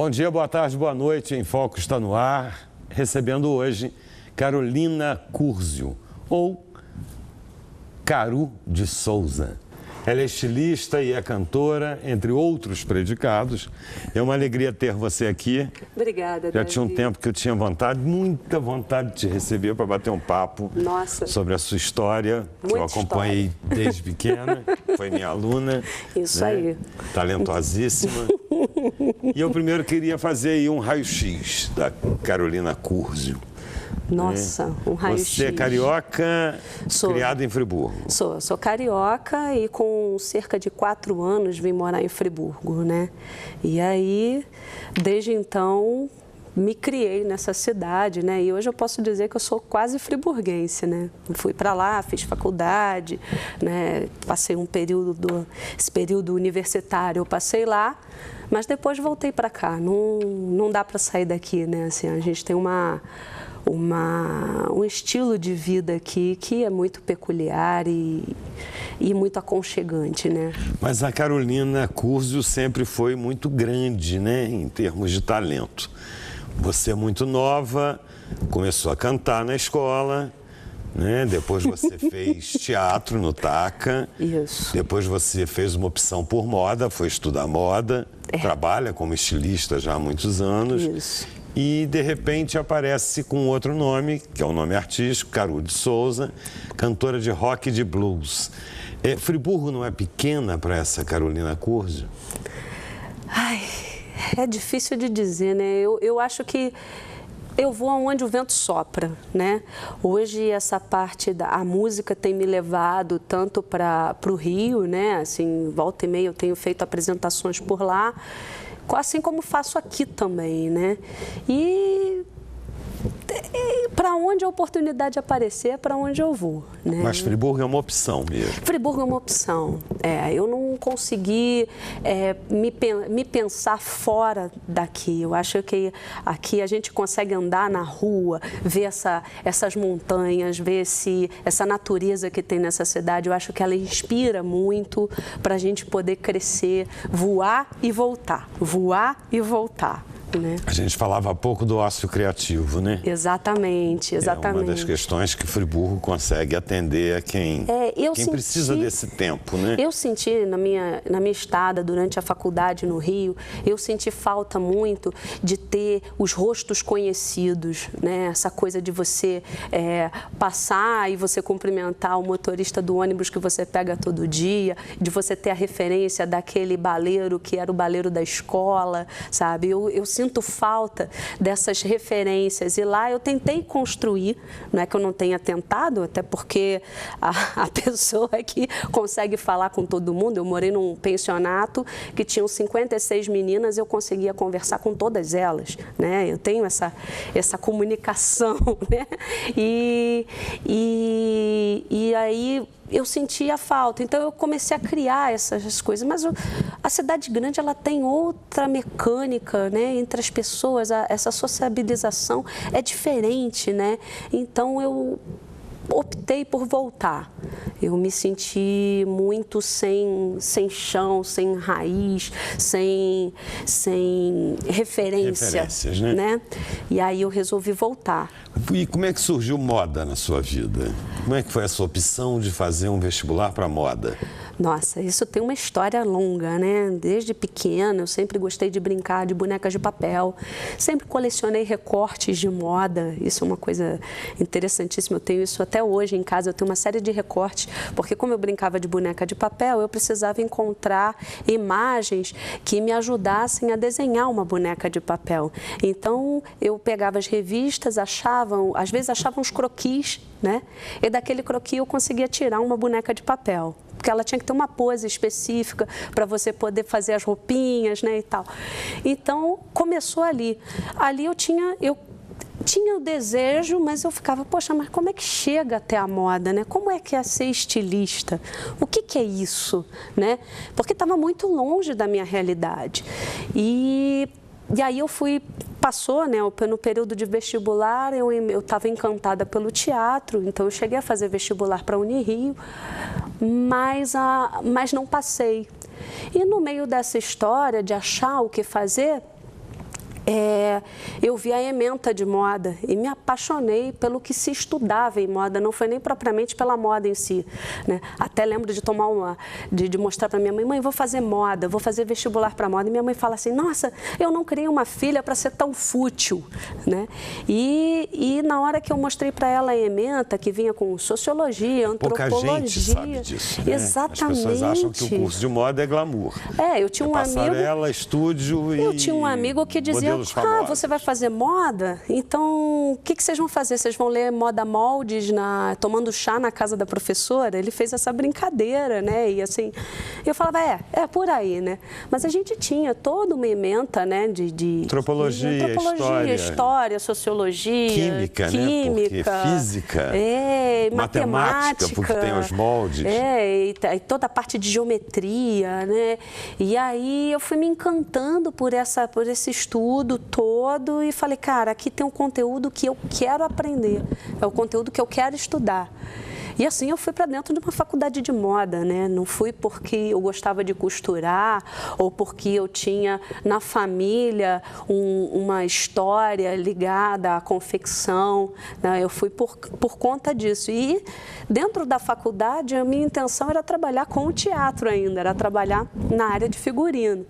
Bom dia, boa tarde, boa noite. Em Foco está no ar, recebendo hoje Carolina Curzio, ou Caru de Souza. Ela é estilista e é cantora, entre outros predicados. É uma alegria ter você aqui. Obrigada, Já tinha um tempo que eu tinha vontade, muita vontade de te receber para bater um papo sobre a sua história, que eu acompanhei desde pequena, foi minha aluna. Isso aí. Talentosíssima. E eu primeiro queria fazer aí um raio-x da Carolina Curzio. Nossa, um raio-x. Você é carioca, criada em Friburgo. Sou carioca e com cerca de 4 anos vim morar em Friburgo, né? E aí, desde então, me criei nessa cidade, né? E hoje eu posso dizer que eu sou quase friburguense, né? Fui para lá, fiz faculdade, né? Passei esse período universitário, eu passei lá, mas depois voltei para cá. Não dá para sair daqui, né? Assim, a gente tem um estilo de vida aqui que é muito peculiar e muito aconchegante, né? Mas a Carolina Curzio sempre foi muito grande, né, em termos de talento. Você é muito nova, começou a cantar na escola, né? Depois você fez teatro no TACA. Isso. Depois você fez uma opção por moda, foi estudar moda, trabalha como estilista já há muitos anos. Isso. E, de repente, aparece com outro nome, que é o nome artístico, Caru de Souza, cantora de rock e de blues. Friburgo não é pequena para essa Carolina Curzio? Ai, é difícil de dizer, né? Eu acho que eu vou aonde o vento sopra, né? Hoje essa parte a música tem me levado tanto para o Rio, né? Assim, volta e meia eu tenho feito apresentações por lá, assim como faço aqui também, né? E para onde a oportunidade aparecer, é para onde eu vou, né? Mas Friburgo é uma opção mesmo. Friburgo é uma opção. Eu não consegui me pensar fora daqui. Eu acho que aqui a gente consegue andar na rua, ver essas montanhas, ver essa natureza que tem nessa cidade. Eu acho que ela inspira muito para a gente poder crescer, voar e voltar. Voar e voltar. Né? A gente falava há pouco do ócio criativo, né? Exatamente, exatamente. É uma das questões que Friburgo consegue atender a quem precisa desse tempo, né? Eu senti na minha estada durante a faculdade no Rio, eu senti falta muito de ter os rostos conhecidos, né? Essa coisa de você passar e você cumprimentar o motorista do ônibus que você pega todo dia, de você ter a referência daquele baleiro que era o baleiro da escola, sabe? Eu sinto falta dessas referências e lá eu tentei construir, não é que eu não tenha tentado, até porque a pessoa que consegue falar com todo mundo, eu morei num pensionato que tinham 56 meninas, eu conseguia conversar com todas elas, né? Eu tenho essa comunicação, né? E aí eu sentia falta, então eu comecei a criar essas coisas, mas a cidade grande ela tem outra mecânica, né, entre as pessoas, essa sociabilização é diferente, né, então eu optei por voltar. Eu me senti muito sem chão, sem raiz, sem referências, né? E aí eu resolvi voltar. E como é que surgiu moda na sua vida? Como é que foi essa opção de fazer um vestibular para moda? Nossa, isso tem uma história longa, né? Desde pequena eu sempre gostei de brincar de bonecas de papel, sempre colecionei recortes de moda, isso é uma coisa interessantíssima, eu tenho isso até hoje em casa, eu tenho uma série de recortes, porque como eu brincava de boneca de papel, eu precisava encontrar imagens que me ajudassem a desenhar uma boneca de papel. Então eu pegava as revistas, às vezes achavam os croquis, né? E daquele croquis eu conseguia tirar uma boneca de papel, porque ela tinha que ter uma pose específica para você poder fazer as roupinhas, né, e tal. Então, começou ali. Ali eu tinha o desejo, mas eu ficava, poxa, mas como é que chega até a moda, né? Como é que é ser estilista? O que é isso, né? Porque estava muito longe da minha realidade. E aí passou, né, no período de vestibular, eu estava encantada pelo teatro, então eu cheguei a fazer vestibular para a Unirio, mas não passei. E no meio dessa história de achar o que fazer, eu vi a ementa de moda e me apaixonei pelo que se estudava em moda, não foi nem propriamente pela moda em si, né? Até lembro de de mostrar para minha mãe, mãe, vou fazer moda, vou fazer vestibular para moda. E minha mãe fala assim, nossa, eu não criei uma filha para ser tão fútil, né? E na hora que eu mostrei para ela a ementa, que vinha com sociologia, antropologia... Pouca gente sabe disso, né? Exatamente. As pessoas acham que o curso de moda é glamour. Eu tinha um passarela, amigo... estúdio e... Eu tinha um amigo que dizia, você vai fazer moda? Então, o que vocês vão fazer? Vocês vão ler moda moldes tomando chá na casa da professora? Ele fez essa brincadeira, né? E assim, eu falava, é por aí, né? Mas a gente tinha toda uma ementa, né? De antropologia, história, sociologia, química, né? Porque física, matemática, porque tem os moldes. E toda a parte de geometria, né? E aí eu fui me encantando por esse estudo todo e falei, cara, aqui tem um conteúdo que eu quero aprender, é o conteúdo que eu quero estudar. E assim eu fui para dentro de uma faculdade de moda, né? Não fui porque eu gostava de costurar ou porque eu tinha na família uma história ligada à confecção, né? Eu fui por conta disso. E dentro da faculdade a minha intenção era trabalhar com o teatro ainda, era trabalhar na área de figurino.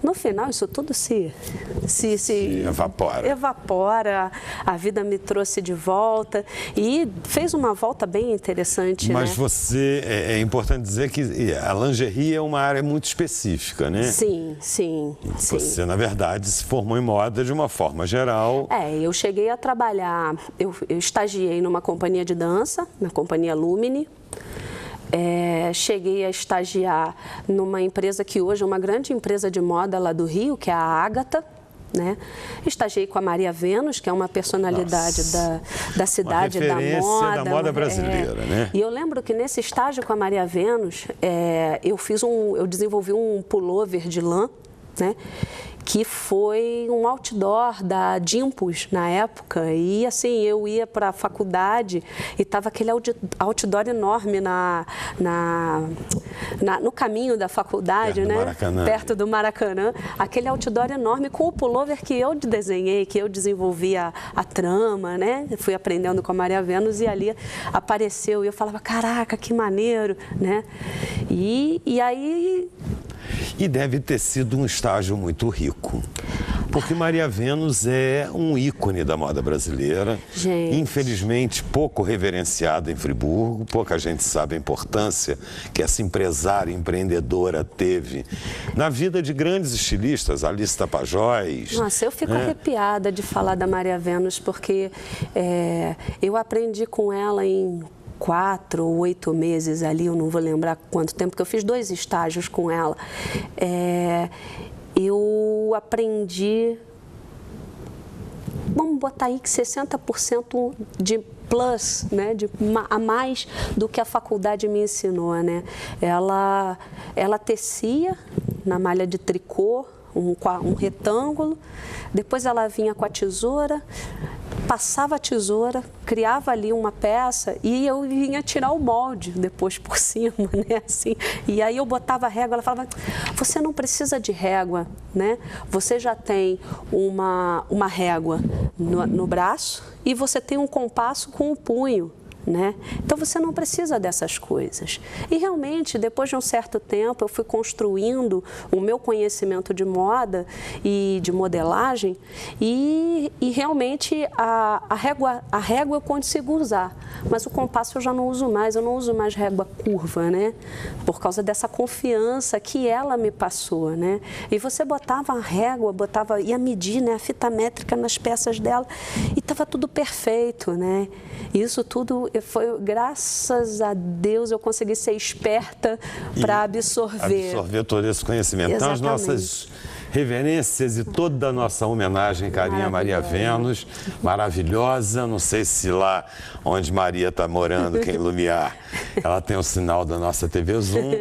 No final isso tudo se evapora, a vida me trouxe de volta e fez uma volta bem interessante. Mas você, é importante dizer que a lingerie é uma área muito específica, né? Sim. Você, na verdade, se formou em moda de uma forma geral. Eu cheguei a trabalhar, eu estagiei numa companhia de dança, na companhia Lumine. Cheguei a estagiar numa empresa que hoje é uma grande empresa de moda lá do Rio, que é a Ágata. Né? Estagiei com a Maria Vênus, que é uma personalidade da cidade, da moda brasileira, né? E eu lembro que nesse estágio com a Maria Vênus, eu desenvolvi um pullover de lã, né? Que foi um outdoor da Dimpos na época. E assim, eu ia para a faculdade e estava aquele outdoor enorme no caminho da faculdade, perto, né? Do Maracanã. Perto do Maracanã. Aquele outdoor enorme com o pullover que eu desenhei, que eu desenvolvi a trama, né? Fui aprendendo com a Maria Vênus e ali apareceu. E eu falava, caraca, que maneiro, né? E aí... E deve ter sido um estágio muito rico, porque Maria Vênus é um ícone da moda brasileira, gente. Infelizmente pouco reverenciada em Friburgo, pouca gente sabe a importância que essa empresária empreendedora teve na vida de grandes estilistas, Alice Tapajós. Nossa, eu fico arrepiada de falar da Maria Vênus, porque eu aprendi com ela em 4 ou 8 meses ali, eu não vou lembrar quanto tempo, porque eu fiz 2 estágios com ela. Eu aprendi, vamos botar aí que 60% de plus, né, a mais do que a faculdade me ensinou, né? Ela tecia na malha de tricô, um retângulo, depois ela vinha com a tesoura, passava a tesoura, criava ali uma peça e eu vinha tirar o molde depois por cima, né, assim. E aí eu botava a régua, ela falava, você não precisa de régua, né? Você já tem uma régua no braço e você tem um compasso com o punho. Né? Então você não precisa dessas coisas. E realmente, depois de um certo tempo, eu fui construindo o meu conhecimento de moda e de modelagem e realmente a régua eu consigo usar, mas o compasso eu já não uso mais, eu não uso mais régua curva, né? Por causa dessa confiança que ela me passou, né? E você botava a régua, ia medir, né, a fita métrica nas peças dela e estava tudo perfeito, né? Isso tudo foi, graças a Deus, eu consegui ser esperta para absorver todo esse conhecimento. Exatamente. Então, as nossas reverências e toda a nossa homenagem, carinha Maria Vênus, maravilhosa. Não sei se lá onde Maria está morando, que é em Lumiar, ela tem o sinal da nossa TV Zoom.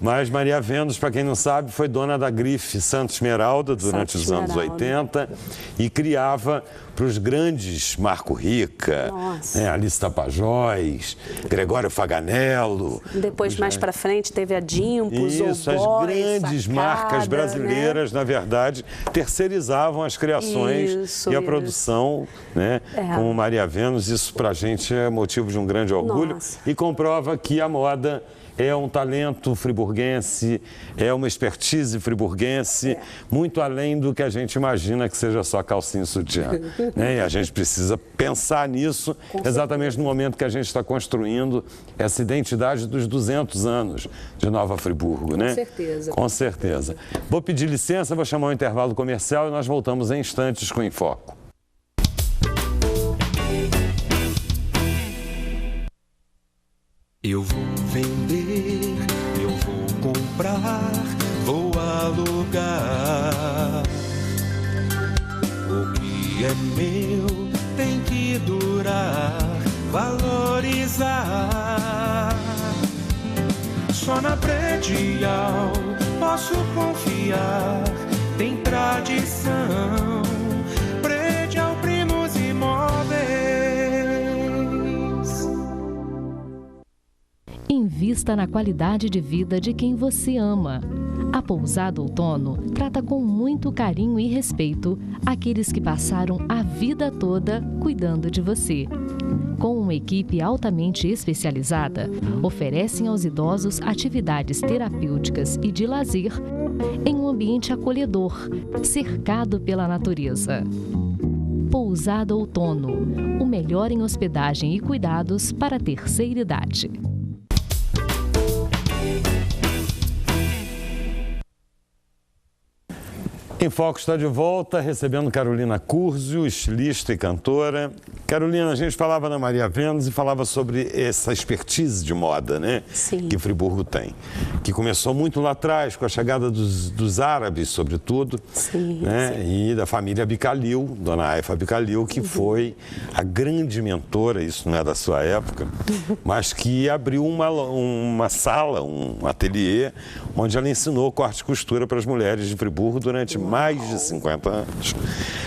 Mas Maria Vênus, para quem não sabe, foi dona da grife Santos Esmeralda durante os anos 80 e criava para os grandes Marco Rica, né, Alice Tapajós, Gregório Depois, mais para frente, teve a Dimpos, isso, as grandes marcas brasileiras, né, na verdade, terceirizavam as criações e a produção, né? Como Maria Vênus. Isso para a gente é motivo de um grande orgulho. Nossa. E comprova que a moda é um talento friburguense, é uma expertise friburguense, muito além do que a gente imagina que seja só calcinha e sutiã. Né? E a gente precisa pensar nisso exatamente no momento que a gente está construindo essa identidade dos 200 anos de Nova Friburgo. Né? Com certeza. Com certeza. Vou pedir licença, vou chamar um intervalo comercial e nós voltamos em instantes com o Em Foco. Eu vou vender, eu vou comprar, vou alugar. O que é meu tem que durar, valorizar. Só na Predial posso confiar, tem tradição. Predial Primos Imóveis. Invista na qualidade de vida de quem você ama. A Pousada Outono trata com muito carinho e respeito aqueles que passaram a vida toda cuidando de você. Com uma equipe altamente especializada, oferecem aos idosos atividades terapêuticas e de lazer em um ambiente acolhedor, cercado pela natureza. Pousada Outono, o melhor em hospedagem e cuidados para a terceira idade. Em Foco está de volta, recebendo Carolina Curzio, estilista e cantora. Carolina, a gente falava na Maria Vênus e falava sobre essa expertise de moda, né? Sim. Que Friburgo tem. Que começou muito lá atrás, com a chegada dos árabes, sobretudo. Sim, né? sim. E da família Bicalil, Dona Aifa Bicalil, que foi a grande mentora, isso não é da sua época, mas que abriu uma sala, um ateliê, onde ela ensinou corte e costura para as mulheres de Friburgo durante mais de 50 anos.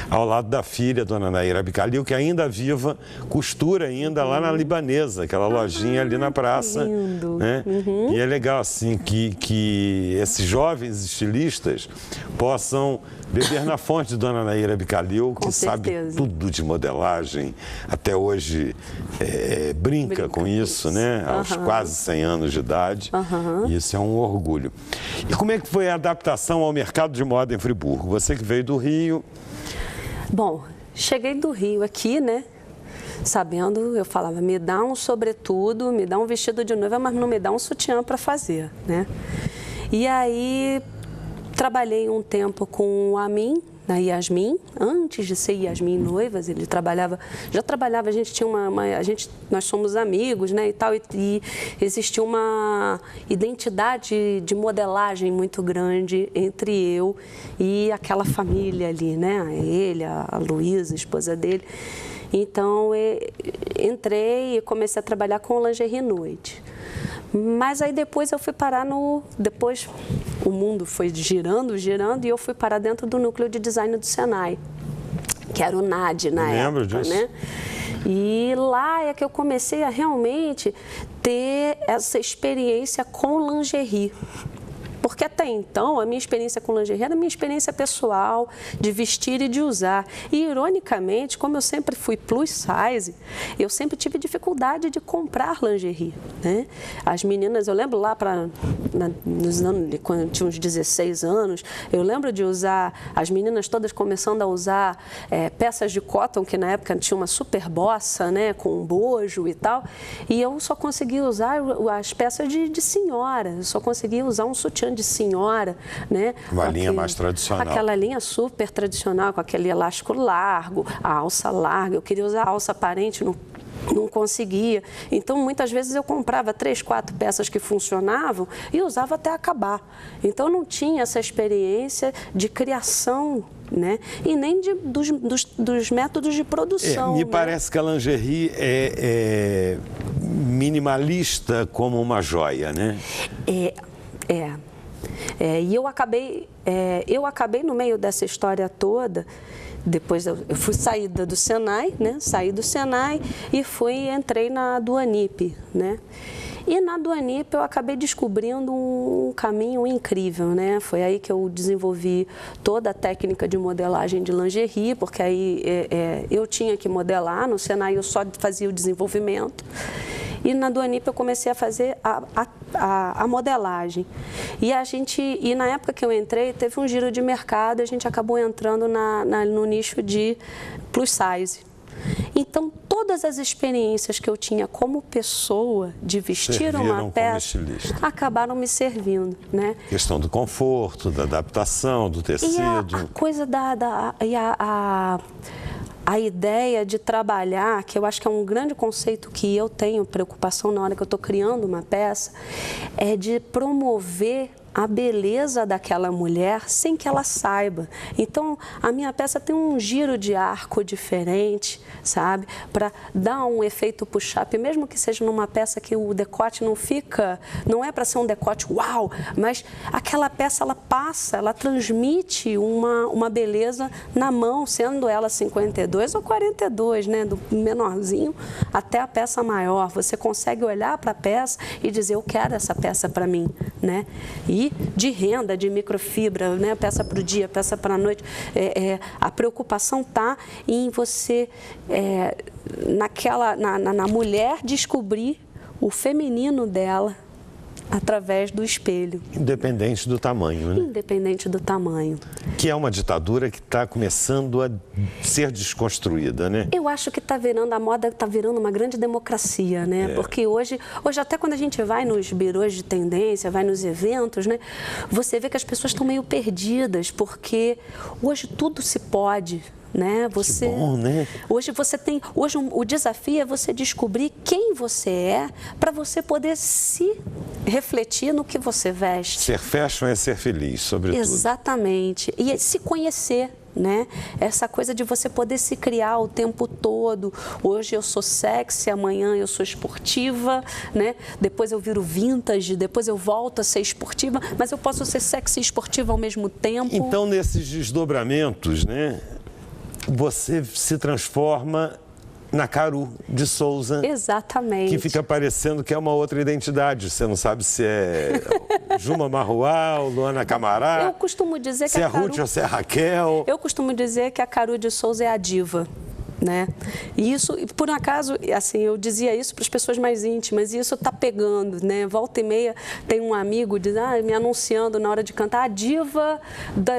Ao lado da filha, Dona Naira Bicalil, que ainda viva, costura ainda lá na Libanesa, aquela lojinha ali na praça. Lindo. Né? E é legal, assim, que esses jovens estilistas possam beber na fonte de Dona Naira Bicalil, que sabe tudo de modelagem, até hoje brinca com isso, né? Aos quase 100 anos de idade. E isso é um orgulho. E como é que foi a adaptação ao mercado de moda em Friburgo? Você que veio do Rio. Bom, cheguei do Rio aqui, né? Sabendo, eu falava, me dá um sobretudo, me dá um vestido de noiva, mas não me dá um sutiã para fazer, né? E aí trabalhei um tempo com o Amin, na Yasmin, antes de ser Yasmin Noivas, ele já trabalhava, a gente tinha nós somos amigos, né, e tal, e existia uma identidade de modelagem muito grande entre eu e aquela família ali, né, ele, a Luísa, a esposa dele. Então, entrei e comecei a trabalhar com lingerie noite. Mas aí depois eu fui parar depois o mundo foi girando e eu fui parar dentro do núcleo de design do Senai, que era o NAD na época. Lembro disso. Né? E lá é que eu comecei a realmente ter essa experiência com lingerie. Porque até então, a minha experiência com lingerie era a minha experiência pessoal, de vestir e de usar. E, ironicamente, como eu sempre fui plus size, eu sempre tive dificuldade de comprar lingerie. Né? As meninas, eu lembro lá, nos anos, quando eu tinha uns 16 anos, eu lembro de usar, as meninas todas começando a usar peças de cotton, que na época tinha uma super bossa, né, com um bojo e tal, e eu só conseguia usar as peças de senhora, eu só conseguia usar um sutiã de senhora, né? Uma linha mais tradicional. Aquela linha super tradicional, com aquele elástico largo, a alça larga. Eu queria usar a alça aparente, não conseguia. Então, muitas vezes eu comprava 3, 4 peças que funcionavam e usava até acabar. Então, não tinha essa experiência de criação, né? E nem dos métodos de produção. Me parece que a lingerie é minimalista como uma joia, né? E eu acabei no meio dessa história toda. Depois eu fui saída do Senai, né? Saí do Senai e entrei na Duanip, né? E na do Anitta eu acabei descobrindo um caminho incrível, né? Foi aí que eu desenvolvi toda a técnica de modelagem de lingerie, porque aí eu tinha que modelar, no Senai eu só fazia o desenvolvimento. E na do Anitta eu comecei a fazer a modelagem. E na época que eu entrei, teve um giro de mercado, a gente acabou entrando no nicho de plus size. Então, todas as experiências que eu tinha como pessoa de vestir uma peça acabaram me servindo, né? Questão do conforto, da adaptação, do tecido. E a coisa a ideia de trabalhar, que eu acho que é um grande conceito que eu tenho preocupação na hora que eu estou criando uma peça, é de promover a beleza daquela mulher sem que ela saiba. Então, a minha peça tem um giro de arco diferente, sabe? Para dar um efeito push-up, mesmo que seja numa peça que o decote não é para ser um decote uau, mas aquela peça, ela passa, ela transmite uma beleza na mão, sendo ela 52 ou 42, né? Do menorzinho até a peça maior. Você consegue olhar para a peça e dizer, eu quero essa peça para mim, né? E de renda, de microfibra, né? Peça para o dia, peça para a noite. A preocupação está em você, na mulher, descobrir o feminino dela através do espelho. Independente do tamanho, né? Independente do tamanho. Que é uma ditadura que está começando a ser desconstruída, né? Eu acho que a moda está virando uma grande democracia, né? Porque hoje até quando a gente vai nos birôs de tendência, vai nos eventos, né? Você vê que as pessoas estão meio perdidas, porque hoje tudo se pode. Né? Que bom, né? Hoje o desafio é você descobrir quem você é para você poder se refletir no que você veste. Ser fashion é ser feliz, sobretudo. Exatamente. E se conhecer. Né? Essa coisa de você poder se criar o tempo todo. Hoje eu sou sexy, amanhã eu sou esportiva, né? Depois eu viro vintage, depois eu volto a ser esportiva, mas eu posso ser sexy e esportiva ao mesmo tempo. Então, nesses desdobramentos, né, você se transforma na Caru de Souza. Exatamente. Que fica parecendo que é uma outra identidade. Você não sabe se é Juma Marrual, Luana Camará. Eu costumo dizer que se é Ruth ou se é Raquel. Eu costumo dizer que a Caru de Souza é a diva. Né? E isso, por um acaso, assim, eu dizia isso para as pessoas mais íntimas, e isso está pegando, né? Volta e meia tem um amigo me anunciando na hora de cantar, a diva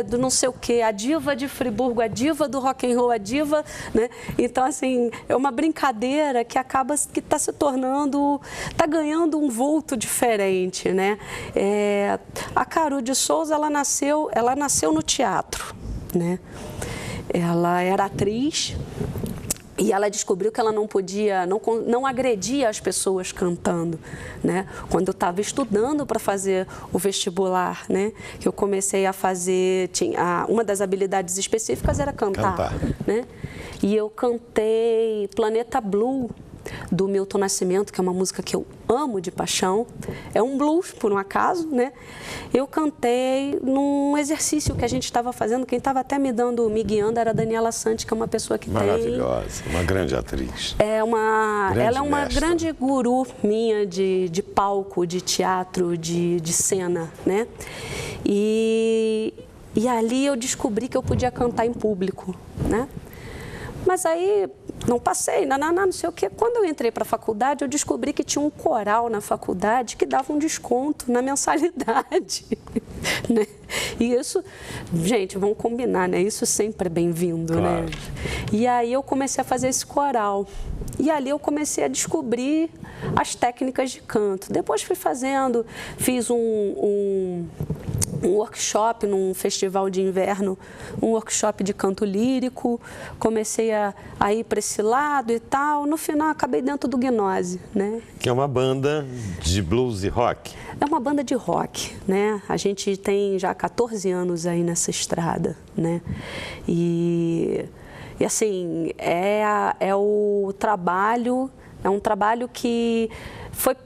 do não sei o quê, a diva de Friburgo, a diva do rock and roll, a diva, né? Então, assim, é uma brincadeira que acaba que está se tornando, está ganhando um vulto diferente, né? A Caru de Souza, ela nasceu no teatro, né? Ela era atriz. E ela descobriu que ela não podia, não agredia as pessoas cantando, né? Quando eu estava estudando para fazer o vestibular, né? Que eu comecei a fazer, uma das habilidades específicas era cantar. Né? E eu cantei Planeta Blue, do Milton Nascimento, que é uma música que eu amo de paixão. É um blues, por um acaso, né? Eu cantei num exercício que a gente estava fazendo, quem estava até me guiando era a Daniela Santi, que é uma pessoa que maravilhosa, uma grande atriz. Ela é uma grande guru minha de palco, de teatro, de cena, né? E ali eu descobri que eu podia cantar em público, né? Mas aí não passei, não sei o quê. Quando eu entrei para a faculdade, eu descobri que tinha um coral na faculdade que dava um desconto na mensalidade. Né? E isso, gente, vamos combinar, né? Isso sempre é bem-vindo, claro. Né? E aí eu comecei a fazer esse coral. E ali eu comecei a descobrir as técnicas de canto. Depois fiz um workshop num festival de inverno, um workshop de canto lírico, comecei a ir para esse lado e tal, no final acabei dentro do Gnose, né? Que é uma banda de blues e rock. É uma banda de rock, né? A gente tem já 14 anos aí nessa estrada, né? E assim, é um trabalho que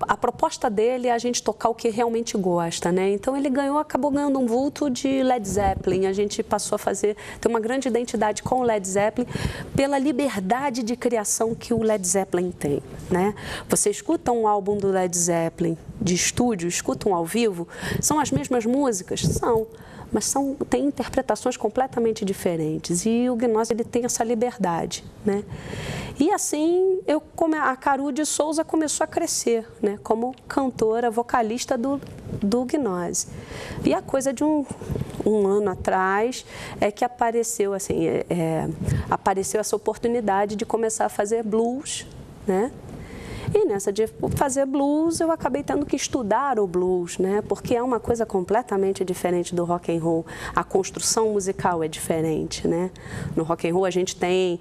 a proposta dele é a gente tocar o que realmente gosta, né? Então ele acabou ganhando um vulto de Led Zeppelin. A gente passou a ter uma grande identidade com o Led Zeppelin pela liberdade de criação que o Led Zeppelin tem, né? Você escuta um álbum do Led Zeppelin de estúdio, escuta um ao vivo, são as mesmas músicas? São. Mas tem interpretações completamente diferentes e o Gnose ele tem essa liberdade, né? E assim, a Caru de Souza começou a crescer, né? Como cantora, vocalista do Gnose. E a coisa de um ano atrás é que apareceu, assim, apareceu essa oportunidade de começar a fazer blues, né? E nessa de fazer blues, eu acabei tendo que estudar o blues, né? Porque é uma coisa completamente diferente do rock and roll. A construção musical é diferente, né? No rock and roll a gente tem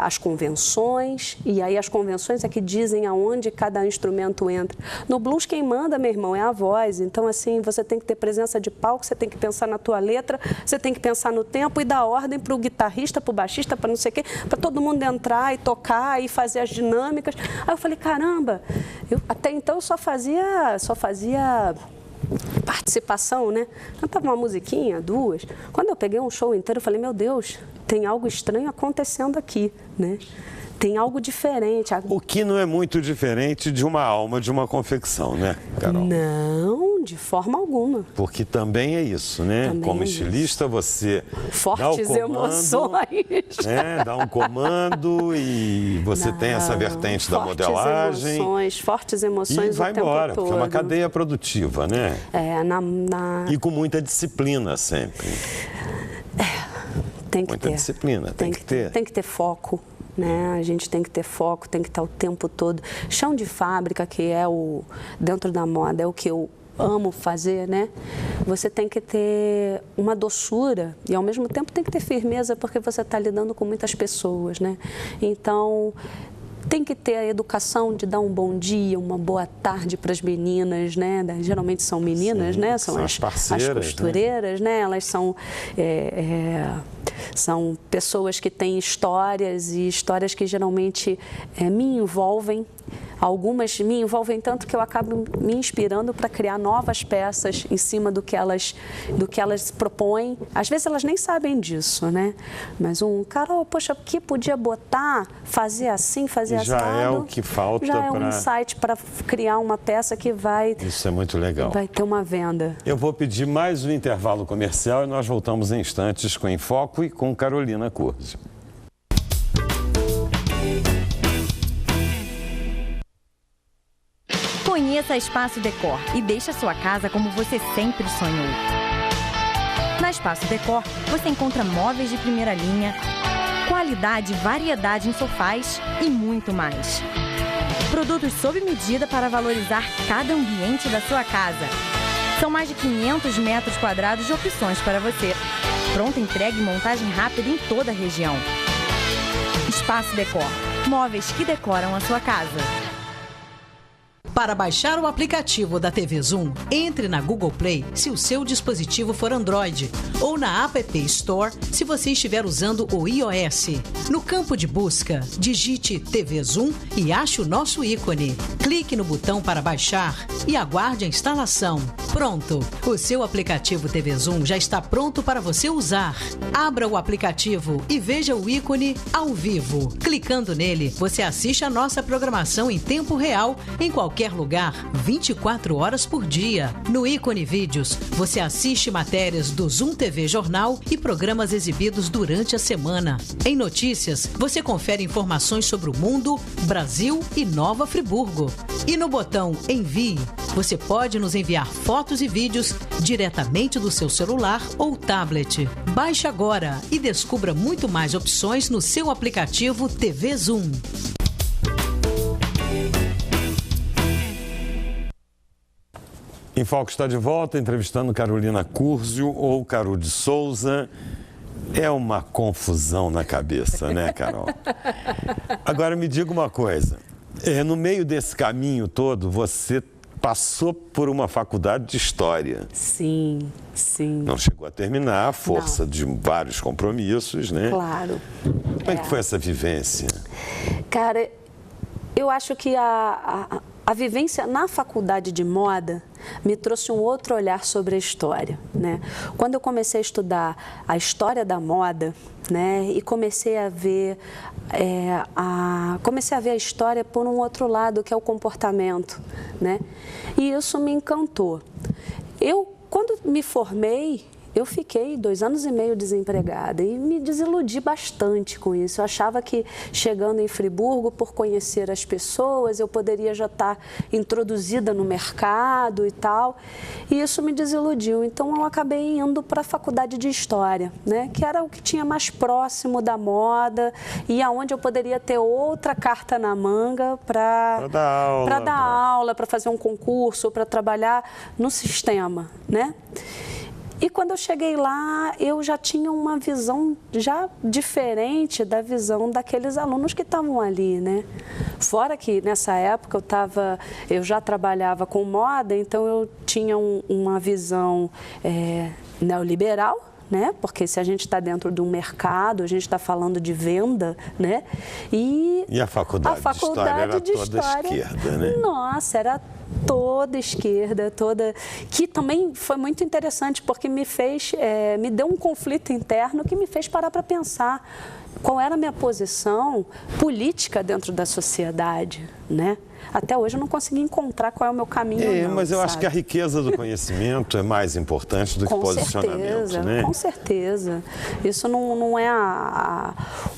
as convenções, e aí as convenções é que dizem aonde cada instrumento entra. No blues quem manda, meu irmão, é a voz. Então, assim, você tem que ter presença de palco, você tem que pensar na tua letra, você tem que pensar no tempo e dar ordem para o guitarrista, para o baixista, para não sei o quê, para todo mundo entrar e tocar e fazer as dinâmicas. Aí eu falei, caramba, até então eu só fazia participação, né? Cantava uma musiquinha, 2. Quando eu peguei um show inteiro, eu falei, meu Deus, tem algo estranho acontecendo aqui, né? Tem algo diferente. O que não é muito diferente de uma alma de uma confecção, né, Carol? Não, de forma alguma. Porque também é isso, né? Também como é estilista, isso. Você fortes dá o comando, emoções. Né? Dá um comando e você tem essa vertente da modelagem. Fortes emoções e vai o tempo embora, todo. porque é uma cadeia produtiva, né? E com muita disciplina sempre. Tem que muita ter. Disciplina, tem que ter. Tem que ter foco. Né? A gente tem que ter foco, tem que estar o tempo todo. Chão de fábrica, que é dentro da moda, é o que eu amo fazer, né? Você tem que ter uma doçura e, ao mesmo tempo, tem que ter firmeza, porque você está lidando com muitas pessoas, né? Então, tem que ter a educação de dar um bom dia, uma boa tarde para as meninas, né? Geralmente são meninas, sim, né? São as costureiras, né? Elas são pessoas que têm histórias e histórias que geralmente me envolvem. Algumas me envolvem tanto que eu acabo me inspirando para criar novas peças em cima do que elas propõem. Às vezes elas nem sabem disso, né? Mas Carol, poxa, o que podia botar, fazer assim, fazer assado? Já é o que falta já é um insight para criar uma peça que vai... Isso é muito legal. Vai ter uma venda. Eu vou pedir mais um intervalo comercial e nós voltamos em instantes com Em Foco e com Carolina Curzio. Conheça a Espaço Decor e deixe a sua casa como você sempre sonhou. Na Espaço Decor, você encontra móveis de primeira linha, qualidade e variedade em sofás e muito mais. Produtos sob medida para valorizar cada ambiente da sua casa. São mais de 500 metros quadrados de opções para você. Pronta entrega e montagem rápida em toda a região. Espaço Decor. Móveis que decoram a sua casa. Para baixar o aplicativo da TV Zoom, entre na Google Play se o seu dispositivo for Android ou na App Store se você estiver usando o iOS. No campo de busca, digite TV Zoom e ache o nosso ícone. Clique no botão para baixar e aguarde a instalação. Pronto! O seu aplicativo TV Zoom já está pronto para você usar. Abra o aplicativo e veja o ícone ao vivo. Clicando nele, você assiste a nossa programação em tempo real em qualquer lugar, 24 horas por dia. No ícone Vídeos, você assiste matérias do Zoom TV Jornal e programas exibidos durante a semana. Em Notícias, você confere informações sobre o mundo, Brasil e Nova Friburgo. E no botão Envie, você pode nos enviar fotos e vídeos diretamente do seu celular ou tablet. Baixe agora e descubra muito mais opções no seu aplicativo TV Zoom. Em Foco está de volta, entrevistando Carolina Curzio ou Caru de Souza. É uma confusão na cabeça, né, Carol? Agora, me diga uma coisa. No meio desse caminho todo, você passou por uma faculdade de História. Sim, sim. Não chegou a terminar, à força de vários compromissos, né? Claro. Como é que foi essa vivência? Cara, eu acho que a vivência na faculdade de moda me trouxe um outro olhar sobre a história, né? Quando eu comecei a estudar a história da moda, né, e comecei a ver a história por um outro lado, que é o comportamento, né? E isso me encantou. Quando me formei, eu fiquei 2 anos e meio desempregada e me desiludi bastante com isso. Eu achava que chegando em Friburgo, por conhecer as pessoas, eu poderia já estar introduzida no mercado e tal. E isso me desiludiu. Então, eu acabei indo para a faculdade de História, né? Que era o que tinha mais próximo da moda e aonde eu poderia ter outra carta na manga para dar aula, para fazer um concurso, para trabalhar no sistema, né? E quando eu cheguei lá, eu já tinha uma visão já diferente da visão daqueles alunos que estavam ali, né? Fora que nessa época eu já trabalhava com moda, então eu tinha uma visão neoliberal, né? Porque se a gente está dentro de um mercado, a gente está falando de venda, né? E a faculdade de História era toda esquerda, né? Nossa, era toda esquerda, que também foi muito interessante, porque me deu um conflito interno que me fez parar para pensar qual era a minha posição política dentro da sociedade, né? Até hoje eu não consegui encontrar qual é o meu caminho. Mas eu acho que a riqueza do conhecimento é mais importante do que posicionamento, né? Com certeza. Isso não é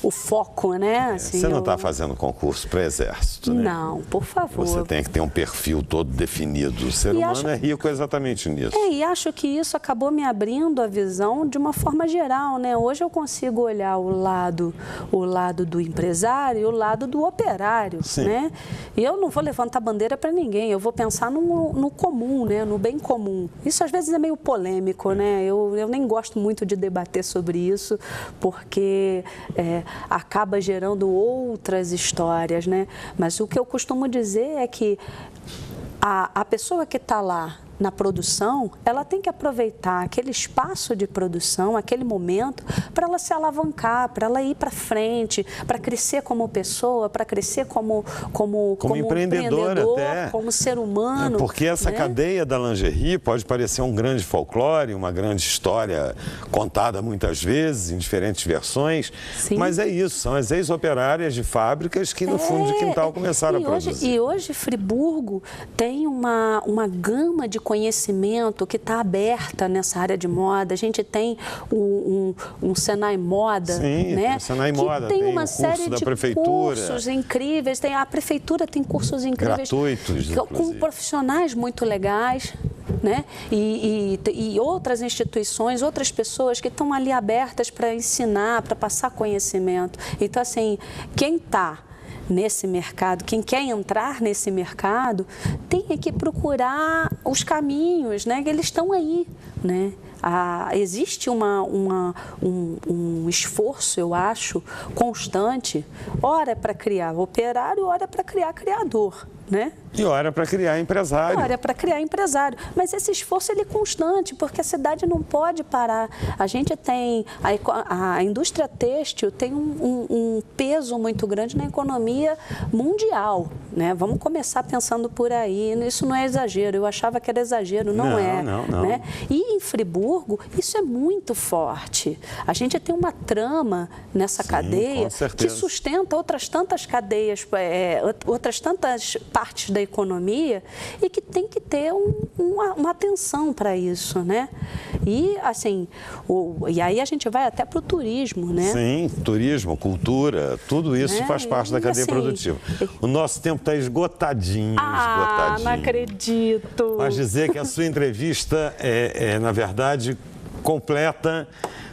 o foco, né? Assim, você não está fazendo concurso para exército, né? Não, por favor. Você tem que ter um perfil todo definido. O ser humano é rico exatamente nisso. E acho que isso acabou me abrindo a visão de uma forma geral, né? Hoje eu consigo olhar o lado do empresário e o lado do operário, né? E eu não vou levantar bandeira para ninguém, eu vou pensar no comum, né? No bem comum. Isso às vezes é meio polêmico, né? Eu nem gosto muito de debater sobre isso, porque acaba gerando outras histórias, né? Mas o que eu costumo dizer é que a pessoa que está lá na produção, ela tem que aproveitar aquele espaço de produção, aquele momento, para ela se alavancar, para ela ir para frente, para crescer como pessoa, para crescer como empreendedora, até, como ser humano. Porque essa cadeia da lingerie pode parecer um grande folclore, uma grande história contada muitas vezes, em diferentes versões, sim, mas é isso, são as ex-operárias de fábricas que no fundo de quintal começaram a produzir. E hoje Friburgo tem uma gama de conhecimento que está aberta nessa área de moda. A gente tem um Senai Moda, sim, né? O Senai Moda tem uma série série de prefeitura, cursos incríveis. A prefeitura tem cursos incríveis, gratuitos, com profissionais muito legais, né? E outras instituições, outras pessoas que estão ali abertas para ensinar, para passar conhecimento. Então, assim, quem está nesse mercado, quem quer entrar nesse mercado, tem que procurar os caminhos, né? Eles estão aí, né? Existe um esforço, eu acho, constante, ora para criar operário, ora para criar criador, né? E ora para criar empresário. Ora para criar empresário. Mas esse esforço ele é constante, porque a cidade não pode parar. A gente tem, a indústria têxtil tem um peso muito grande na economia mundial, né? Vamos começar pensando por aí. Isso não é exagero, eu achava que era exagero, não é. Não. Né? E em Friburgo, isso é muito forte. A gente tem uma trama nessa cadeia que sustenta outras tantas cadeias, outras tantas partes da economia e que tem que ter uma atenção para isso, né? E, assim, e aí a gente vai até para o turismo, né? Sim, turismo, cultura, tudo isso faz parte da cadeia produtiva. O nosso tempo está esgotadinho. Não acredito. Mas dizer que a sua entrevista na verdade, completa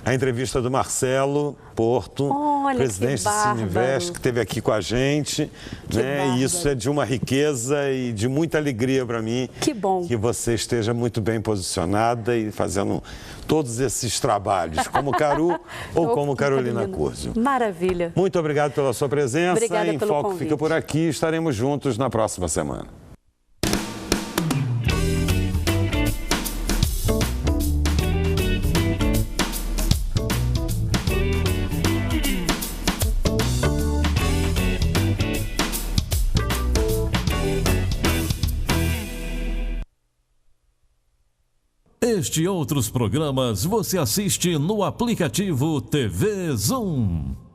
a entrevista do Marcelo Porto, presidente do Cininvest, que esteve aqui com a gente, né? E isso é de uma riqueza e de muita alegria para mim. Que bom. Que você esteja muito bem posicionada e fazendo todos esses trabalhos, como Caru ou como Carolina Curzio. Maravilha. Muito obrigado pela sua presença. Obrigada Em pelo Foco convite. fica por aqui. Estaremos juntos na próxima semana. Este e outros programas você assiste no aplicativo TV Zoom.